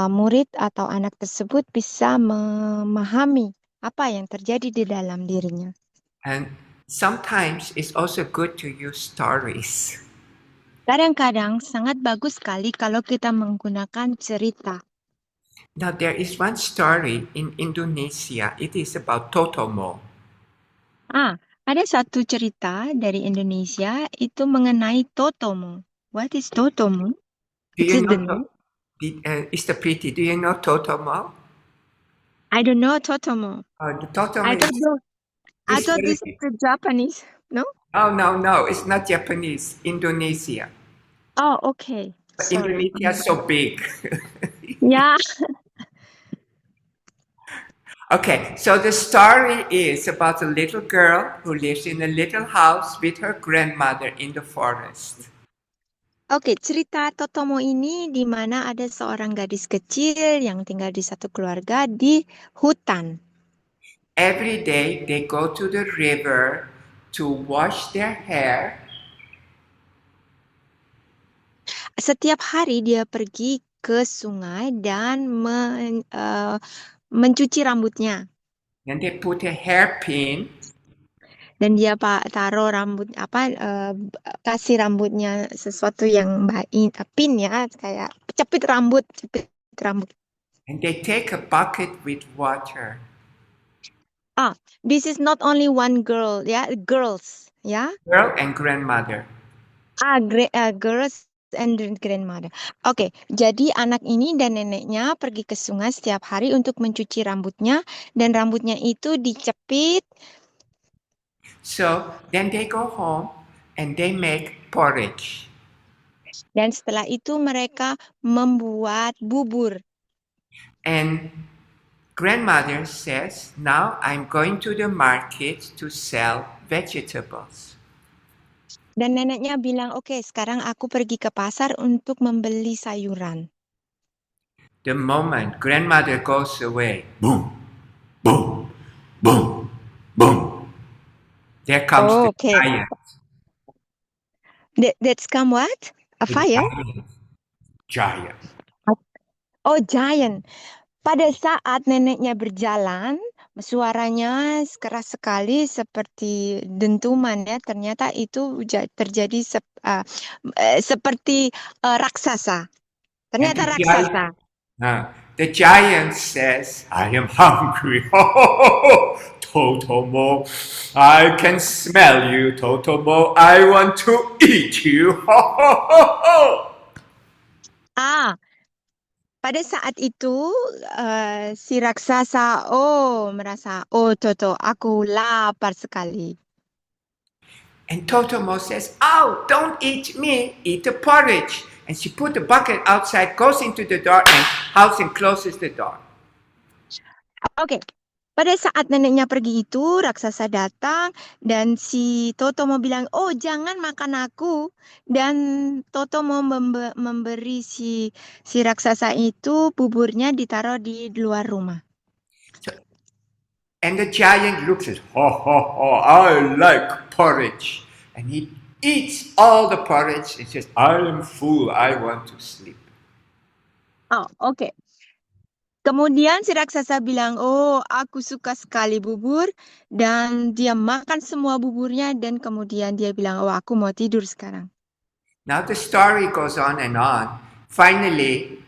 murid atau anak tersebut bisa memahami apa yang terjadi di dalam dirinya. And sometimes it's also good to use stories. Kadang-kadang sangat bagus sekali kalau kita menggunakan cerita. Now there is one story in Indonesia. It is about Totomo. Ada satu cerita dari Indonesia itu mengenai Totomo. What is Totomo? Do It's you the know name. Mr. Pretty? Do you know Totomo? I don't know Totomo. The Totomo I thought I is thought this is very. the Japanese. No? Oh no, no, it's not Japanese. Indonesia. Oh, okay. But Sorry. Indonesia is so big. Yeah. Okay, so the story is about a little girl who lives in a little house with her grandmother in the forest. Oke, cerita Totomo ini di mana ada seorang gadis kecil yang tinggal di satu keluarga di hutan. Every day they go to the river to wash their hair. Setiap hari dia pergi ke sungai dan mencuci rambutnya. Then they put a hairpin Dan dia taruh rambut kasih rambutnya sesuatu yang pin ya, kayak cepit rambut. and they take a bucket with water. This is not only one girl ya, girls ya. Girl and grandmother. Girls and grandmother. Oke, jadi anak ini dan neneknya pergi ke sungai setiap hari untuk mencuci rambutnya dan rambutnya itu dicepit. So then they go home and they make porridge. Dan setelah itu mereka membuat bubur. And grandmother says, now I'm going to the market to sell vegetables. Dan neneknya bilang, oke, sekarang aku pergi ke pasar untuk membeli sayuran. The moment grandmother goes away, boom, boom, boom, boom. There comes the Okay. giant. That's come what? A The fire? giant. Oh, giant. Pada saat neneknya berjalan, suaranya keras sekali seperti dentuman ya. Ternyata itu terjadi seperti raksasa. And Ternyata the raksasa. the giant says, I am hungry. Totomo, I can smell you, Totomo. I want to eat you. Pada saat itu si raksasa merasa, Toto, aku lapar sekali. And Totomo says, oh, don't eat me, eat the porridge. And she put the bucket outside, goes into the door and house and closes the door. Oke. Pada saat neneknya pergi itu, raksasa datang dan si Toto mau bilang, oh jangan makan aku. Dan Toto mau memberi si raksasa itu buburnya ditaruh di luar rumah. And the giant looks at, I like porridge. And he eats all the porridge and says, I am full, I want to sleep. Oh, oke. Kemudian si raksasa bilang, oh aku suka sekali bubur. Dan dia makan semua buburnya dan kemudian dia bilang, oh aku mau tidur sekarang. Now the story goes on and on. Finally,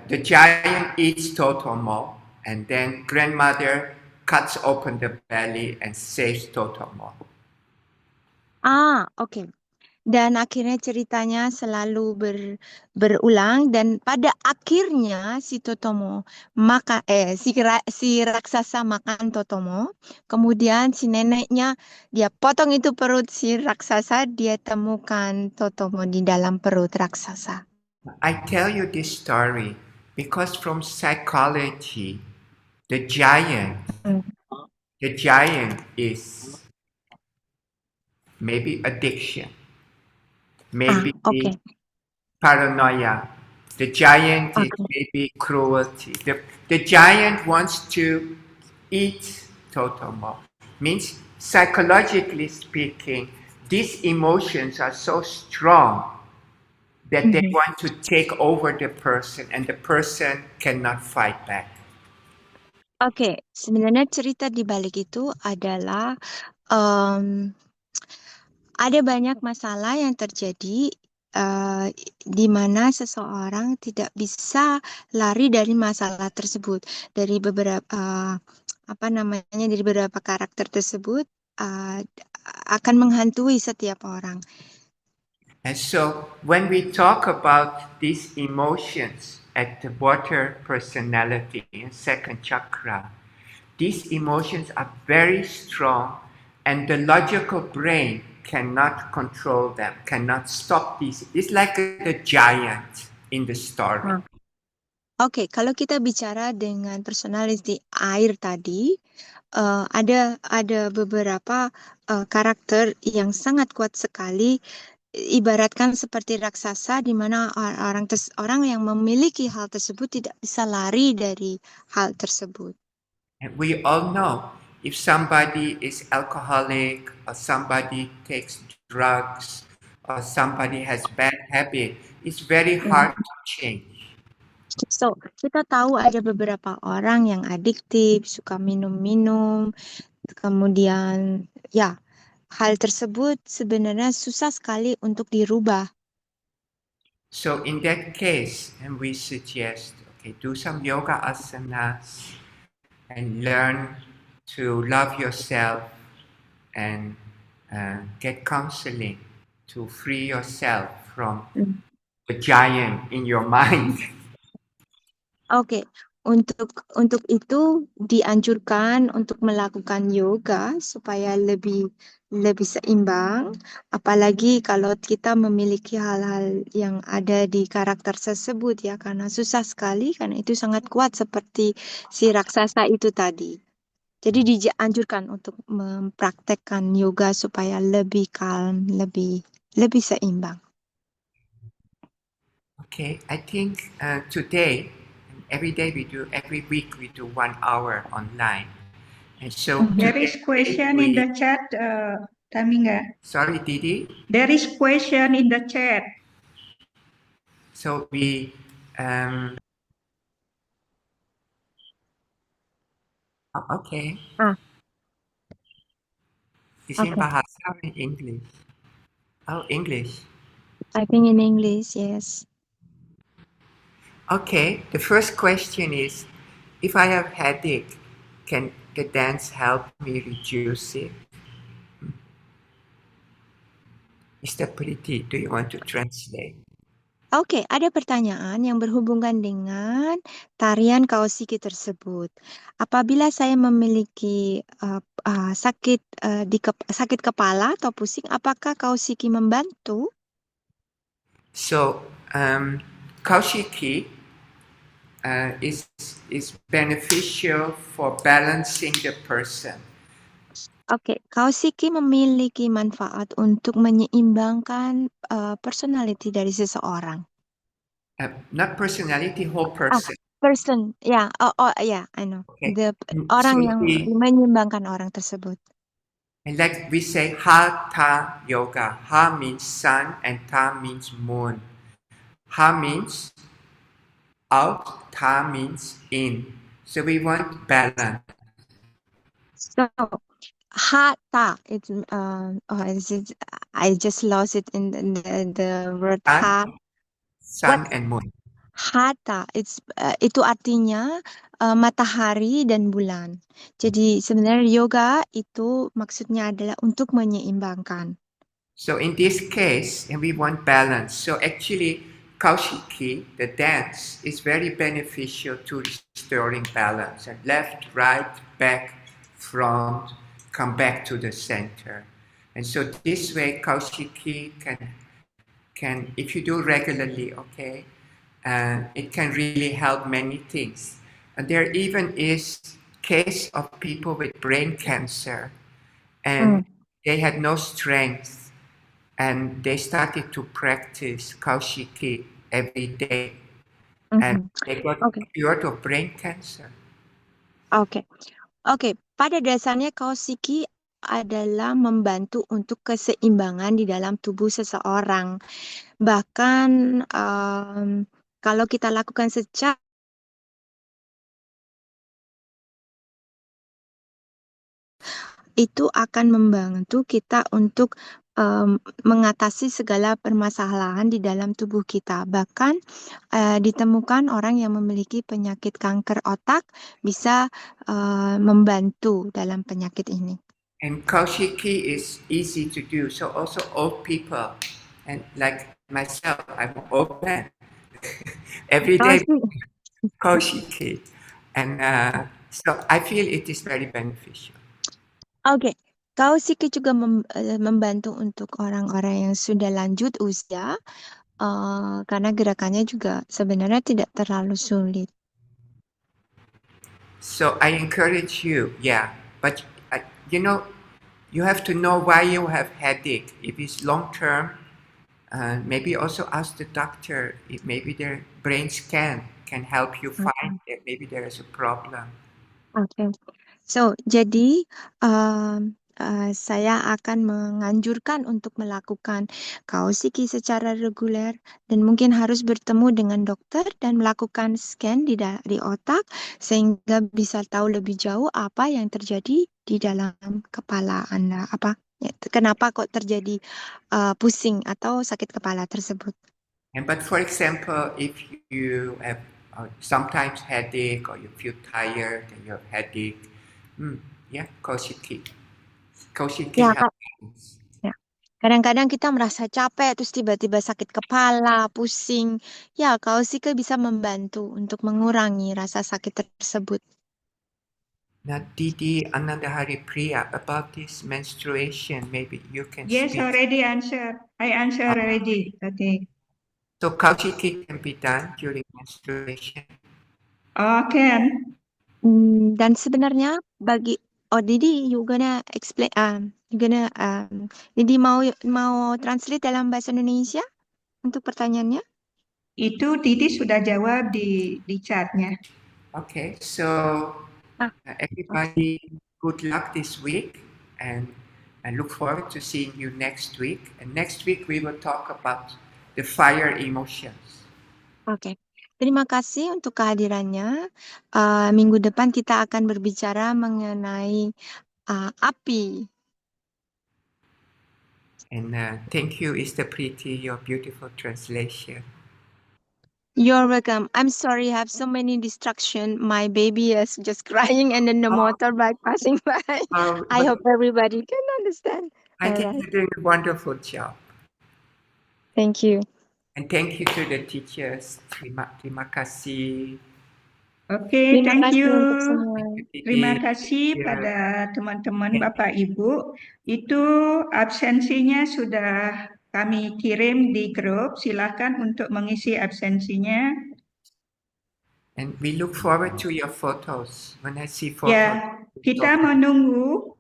the giant eats Totomo and then grandmother cuts open the belly and saves Totomo. Oke. Dan akhirnya ceritanya selalu berulang dan pada akhirnya si Totomo si raksasa makan Totomo, kemudian si neneknya dia potong itu perut si raksasa, dia temukan Totomo di dalam perut raksasa. I tell you this story because from psychology, the giant is maybe addiction, maybe Okay. paranoia. The giant is Okay. maybe cruelty. The giant wants to eat Totomo. Means psychologically speaking, these emotions are so strong that they want to take over the person and the person cannot fight back. Oke, sebenarnya cerita di balik itu adalah ada banyak masalah yang terjadi di mana seseorang tidak bisa lari dari masalah tersebut, dari beberapa dari beberapa karakter tersebut akan menghantui setiap orang. And so when we talk about these emotions at the water personality in second chakra, these emotions are very strong and the logical brain cannot control them, cannot stop these. It's like a giant in the story. Oke, kalau kita bicara dengan personality air tadi, ada beberapa karakter yang sangat kuat sekali, ibaratkan seperti raksasa, di mana orang yang memiliki hal tersebut tidak bisa lari dari hal tersebut. And we all know if somebody is alcoholic or somebody takes drugs or somebody has bad habit, it's very hard to change. So, kita tahu ada beberapa orang yang adiktif, suka minum-minum, kemudian ya, hal tersebut sebenarnya susah sekali untuk dirubah. So in that case, and we suggest, okay, do some yoga asanas and learn to love yourself and get counseling to free yourself from the giant in your mind. Oke, untuk itu dianjurkan untuk melakukan yoga supaya lebih seimbang, apalagi kalau kita memiliki hal-hal yang ada di karakter tersebut ya, karena susah sekali, karena itu sangat kuat seperti si raksasa itu tadi. Jadi dianjurkan untuk mempraktekkan yoga supaya lebih calm, lebih seimbang. Okay, I think today, every day we do, every week we do 1 hour online. And so There is question in the chat, Taminga. Sorry, Didi. There is question in the chat. So we okay. Is in Okay. Bahasa or in English? Oh, English. I think in English, yes. Okay, the first question is, if I have headache, can the dance help me reduce it? Mr. Pretty, do you want to translate? Oke, ada pertanyaan yang berhubungan dengan tarian kaosiki tersebut. Apabila saya memiliki sakit sakit kepala atau pusing, apakah kaosiki membantu? So, Kaushiki is beneficial for balancing the person. Oke, kaosiki memiliki manfaat untuk menyeimbangkan personality dari seseorang. Not personality, whole person. Person, ya, ya, I know. Okay. Orang So yang menyeimbangkan orang tersebut. And like we say, Hatha Yoga. Ha means sun and Ta means moon. Ha means out, Ta means in. So we want balance. So, Hatha, it's I just lost it in the word ha. Sun and moon. Hatha, itu artinya matahari dan bulan. Jadi sebenarnya yoga itu maksudnya adalah untuk menyeimbangkan. So in this case, and we want balance. So actually, Kaushiki, the dance, is very beneficial to restoring balance. And left, right, back, front, come back to the center. And so this way, Kaushiki can if you do regularly, okay, it can really help many things. And there even is case of people with brain cancer, and they had no strength, and they started to practice Kaushiki every day, and they got cured of brain cancer. Oke. Pada dasarnya kaosiki adalah membantu untuk keseimbangan di dalam tubuh seseorang. Bahkan kalau kita lakukan secara itu akan membantu kita untuk mengatasi segala permasalahan di dalam tubuh kita. Bahkan ditemukan orang yang memiliki penyakit kanker otak bisa membantu dalam penyakit ini. And Kaushiki is easy to do. So also old people, and like myself, I'm an old man. Every day Kaushiki, and so I feel it is very beneficial. Oke, Kaushiki juga membantu untuk orang-orang yang sudah lanjut usia, karena gerakannya juga sebenarnya tidak terlalu sulit. So I encourage you, yeah, but you know, you have to know why you have headache. If it's long term, maybe also ask the doctor if maybe their brain scan can help you find that maybe there is a problem. Oke, so jadi saya akan menganjurkan untuk melakukan Kaushiki secara reguler dan mungkin harus bertemu dengan dokter dan melakukan scan di otak sehingga bisa tahu lebih jauh apa yang terjadi di dalam kepala Anda. Kenapa kok terjadi pusing atau sakit kepala tersebut? And but for example, if you have sometimes headache or you feel tired and you have headache, yeah, Kaushiki. Kaushiki Ya, helps. kadang-kadang kita merasa capek, terus tiba-tiba sakit kepala, pusing. Ya, Kaushiki bisa membantu untuk mengurangi rasa sakit tersebut. Now, Didi Anandahari Priya, about this menstruation, maybe you can Yes, speak. already answered. I answered already. Okay. So Kaushiki can be done during menstruation. Can. Dan sebenarnya bagi Didi, you gonna explain, Didi mau translate dalam bahasa Indonesia untuk pertanyaannya? Itu Didi sudah jawab di chatnya. Okay, so everybody, good luck this week, and I look forward to seeing you next week. And next week we will talk about the fire emotions. Oke. Terima kasih untuk kehadirannya. Minggu depan kita akan berbicara mengenai api. And thank you, Istapriti, your beautiful translation. You're welcome. I'm sorry, I have so many distraction. My baby is just crying and then the motorbike passing by. I hope everybody can understand. I think Alright. you're doing a wonderful job. Thank you. And thank you to the teachers. Terima kasih. Oke, Terima thank kasih you. untuk semua. Terima kasih pada teman-teman Bapak Ibu. Itu absensinya sudah kami kirim di grup. Silakan untuk mengisi absensinya. And we look forward to your photos. When I see photos. Ya, kita menunggu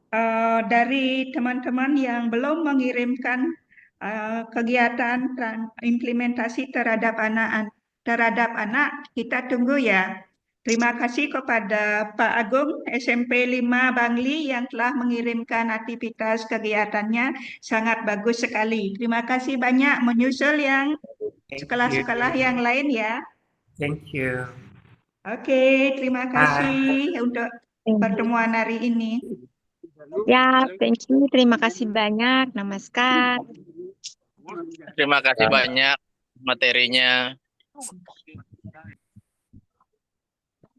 dari teman-teman yang belum mengirimkan kegiatan implementasi terhadap anak, kita tunggu ya. Terima kasih kepada Pak Agung SMP 5 Bangli yang telah mengirimkan aktivitas kegiatannya, sangat bagus sekali. Terima kasih banyak, menyusul yang sekolah-sekolah yang lain ya. Thank you. Oke, terima kasih untuk pertemuan hari ini. Ya, thank you. Terima kasih banyak. Namaskar. Terima kasih banyak materinya.